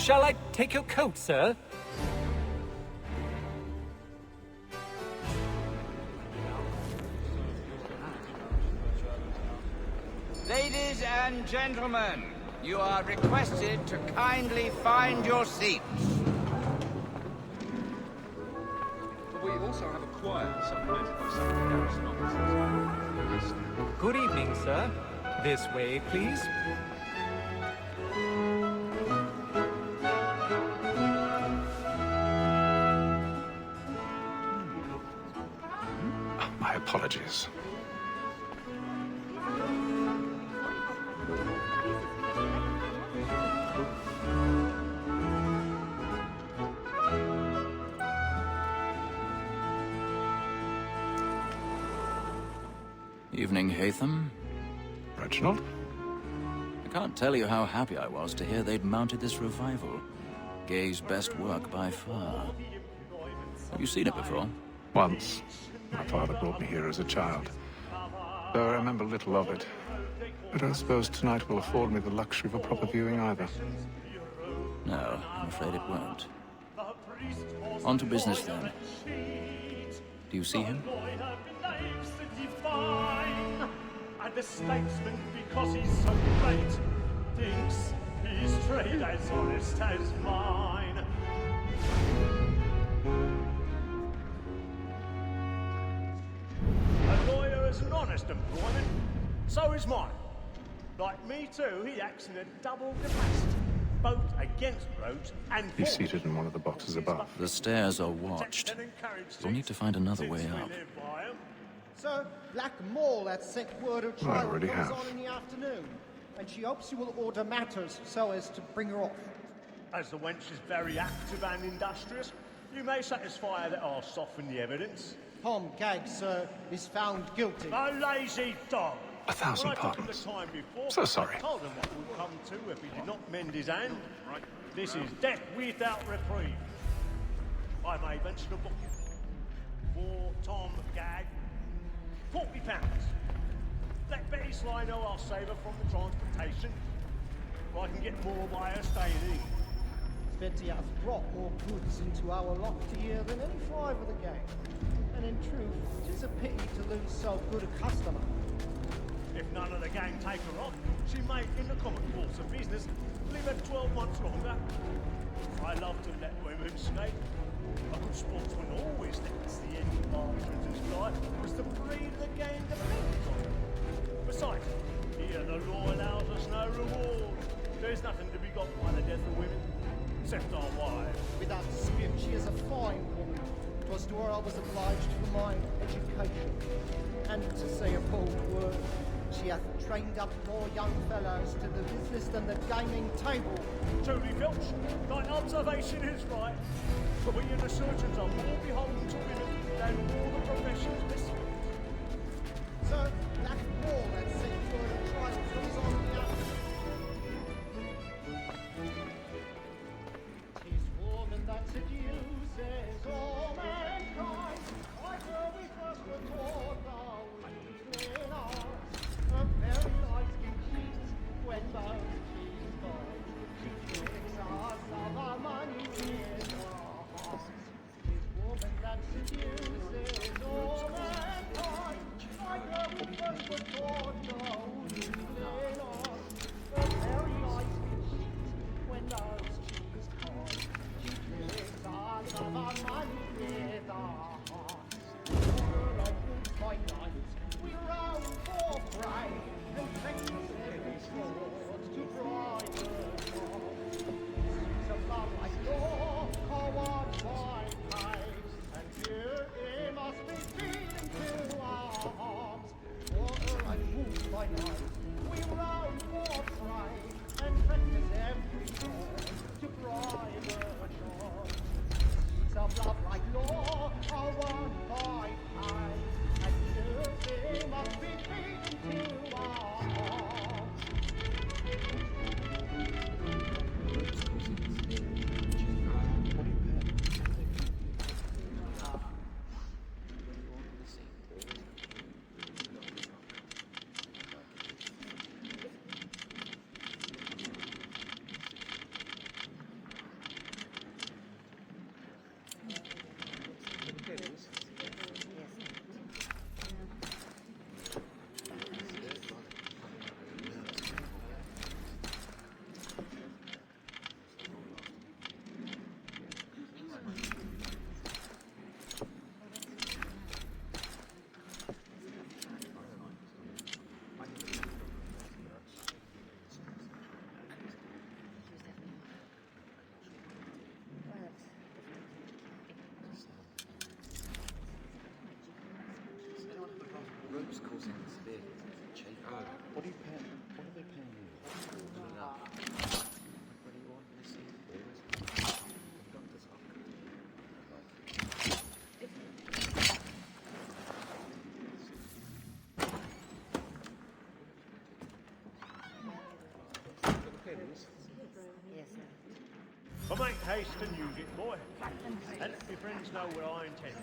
Shall I take your coat, sir? Ladies and gentlemen, you are requested to kindly find your seats. But we also have a choir supplemented by some of the garrison officers. Good evening, sir. This way, please. My apologies. Evening, Hatham. Reginald? I can't tell you how happy I was to hear they'd mounted this revival. Gay's best work by far. Have you seen it before? Once. My father brought me here as a child. Though I remember little of it. I don't suppose tonight will afford me the luxury of a proper viewing either. No, I'm afraid it won't. On to business then. Do you see him? And the statesman, because he's so great, thinks his trade as honest as mine. A lawyer is an honest employment, so is mine. Like me too, he acts in a double capacity, both against roads and He's seated in one of the boxes above. The stairs are watched. We'll need to find another way up. Sir, Black Mall has sent word of trial already goes have. on in the afternoon, and she hopes you will order matters so as to bring her off. As the wench is very active and industrious, you may satisfy her that I'll soften the evidence. Tom Gagg, sir, is found guilty. A lazy dog! 1,000 When I took him pardons. the time before, So sorry. I told him what would come to if he did not mend his hand. This is death without reprieve. I may venture to book you. For Tom Gagg, £40. Let Betty Sly know I'll save her from the transportation. Or I can get more by her staying in. Betty has brought more goods into our loft here than any five of the gang. And in truth, it is a pity to lose so good a customer. If none of the gang take her off, she may, in the common course of business, live her 12 months longer. I love to let women skate. A good sportsman always thinks the end of Martin's life was to breed the game to benefit. Besides, here the law allows us no reward. There's nothing to be got by the death of women, except our wives. Without dispute, she is a fine woman. 'Twas to her I was obliged for my education. And to say a bold word, she hath trained up more young fellows to the business than the gaming table. Truly, Filch, thy observation is right. But we and the surgeons are more beholden to women than all the professions missing. Sir, Black Wall has sent word of trial goes on in the afternoon. 'Tis woman that seduces all mankind. Like her we first were taught our weakling arts. Her very life can cheat when both she's gone. She tricks us of our money in our hearts. 'Tis woman that seduces What are you paying? What are they paying you? But make haste and use it, boy. And let your friends know what I intend.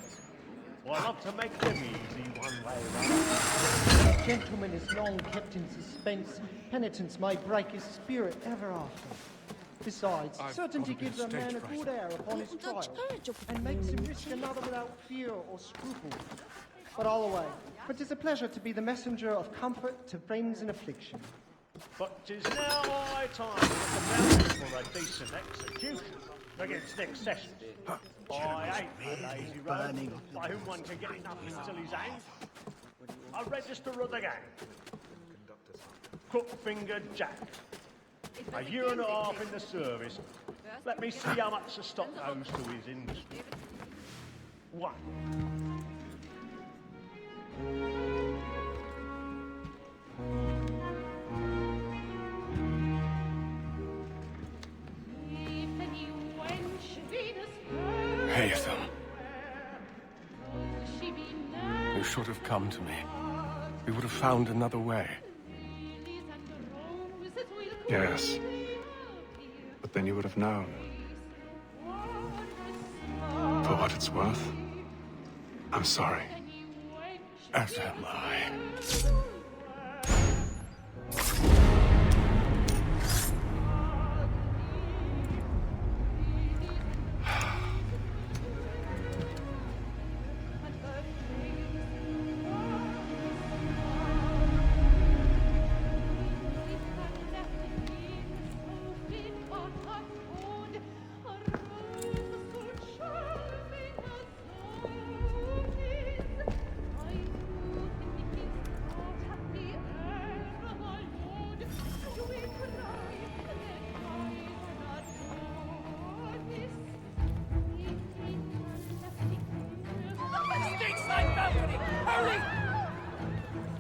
Well, I love to make them easy one way or another. Gentleman is long kept in suspense. Penitence may break his spirit ever after. Besides, certainty gives a man a good air upon his trial, and makes him risk another without fear or scruple. But all away, for 'tis a pleasure to be the messenger of comfort to friends in affliction. But 'tis now high time to look about for a decent execution against next session. I hate the lazy road, by whom one can get enough until his hand. A register of the gang. Crook-fingered Jack. A year and a half in the service. Let me see how much the stock goes to his industry. 1. Haytham. You should have come to me. We would have found another way. Yes. But then you would have known. For what it's worth, I'm sorry. As am I.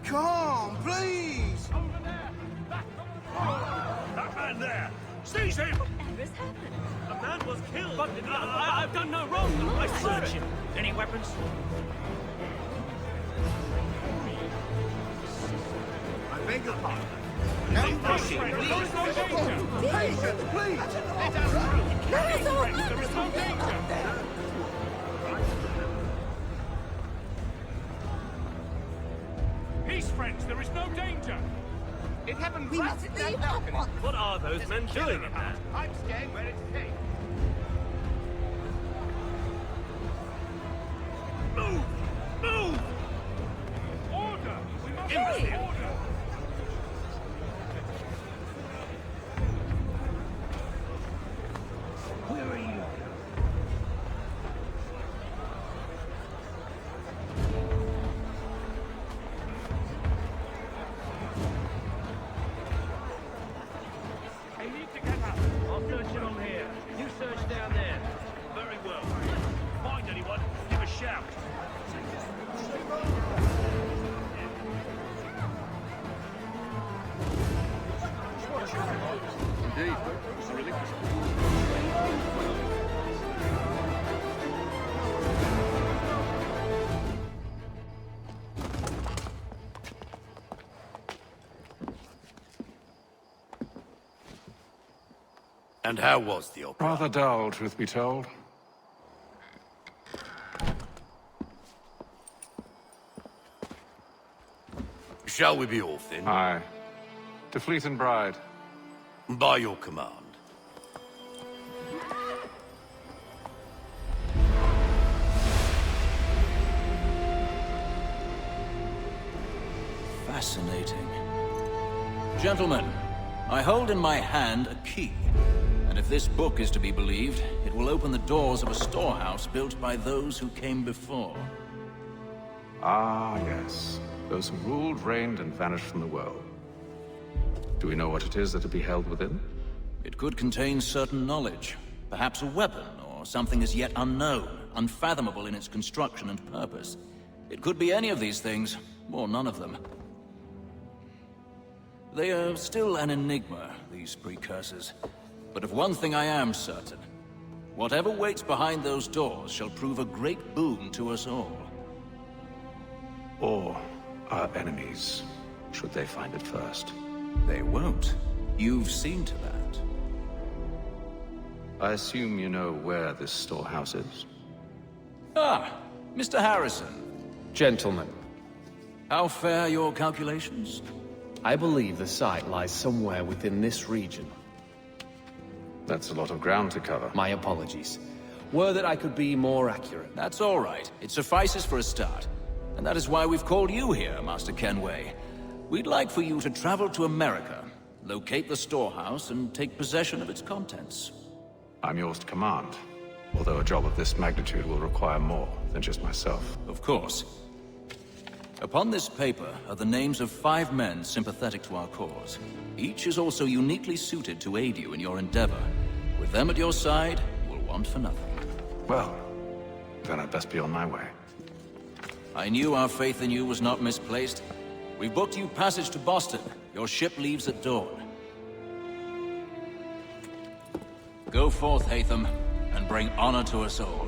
Come, please! That man there! Seize him! Whatever's happened? A man was killed! But I've done no wrong! I searched him! Any weapons? I beg your pardon. No pushing, please! Patience, please! Let us all There is no danger! Peace, friends! There is no danger! It happened We right must at leave that balcony. What are those men doing in there? Pipes gang where it's cake. Move! Move! Order! We must have order! Where are you? I need to get up. I'll search it on here. You search down there. Very well. Find anyone, give a shout. Indeed. I relinquish. And how was the opera? Rather dull, truth be told. Shall we be off then? Aye. To Fleet and Bride. By your command. Fascinating. Gentlemen, I hold in my hand a key. And if this book is to be believed, it will open the doors of a storehouse built by those who came before. Ah, yes. Those who ruled, reigned, and vanished from the world. Do we know what it is that will be held within? It could contain certain knowledge. Perhaps a weapon, or something as yet unknown, unfathomable in its construction and purpose. It could be any of these things, or none of them. They are still an enigma, these precursors. But of one thing I am certain. Whatever waits behind those doors shall prove a great boon to us all. Or our enemies, should they find it first. They won't. You've seen to that. I assume you know where this storehouse is? Ah, Mr. Harrison. Gentlemen, How fare your calculations? I believe the site lies somewhere within this region. That's a lot of ground to cover. My apologies. Were that I could be more accurate. That's all right. It suffices for a start. And that is why we've called you here, Master Kenway. We'd like for you to travel to America, locate the storehouse, and take possession of its contents. I'm yours to command, although a job of this magnitude will require more than just myself. Of course. Upon this paper are the names of 5 men sympathetic to our cause. Each is also uniquely suited to aid you in your endeavor. With them at your side, you will want for nothing. Well, then I'd best be on my way. I knew our faith in you was not misplaced. We booked you passage to Boston. Your ship leaves at dawn. Go forth, Hatham, and bring honor to us all.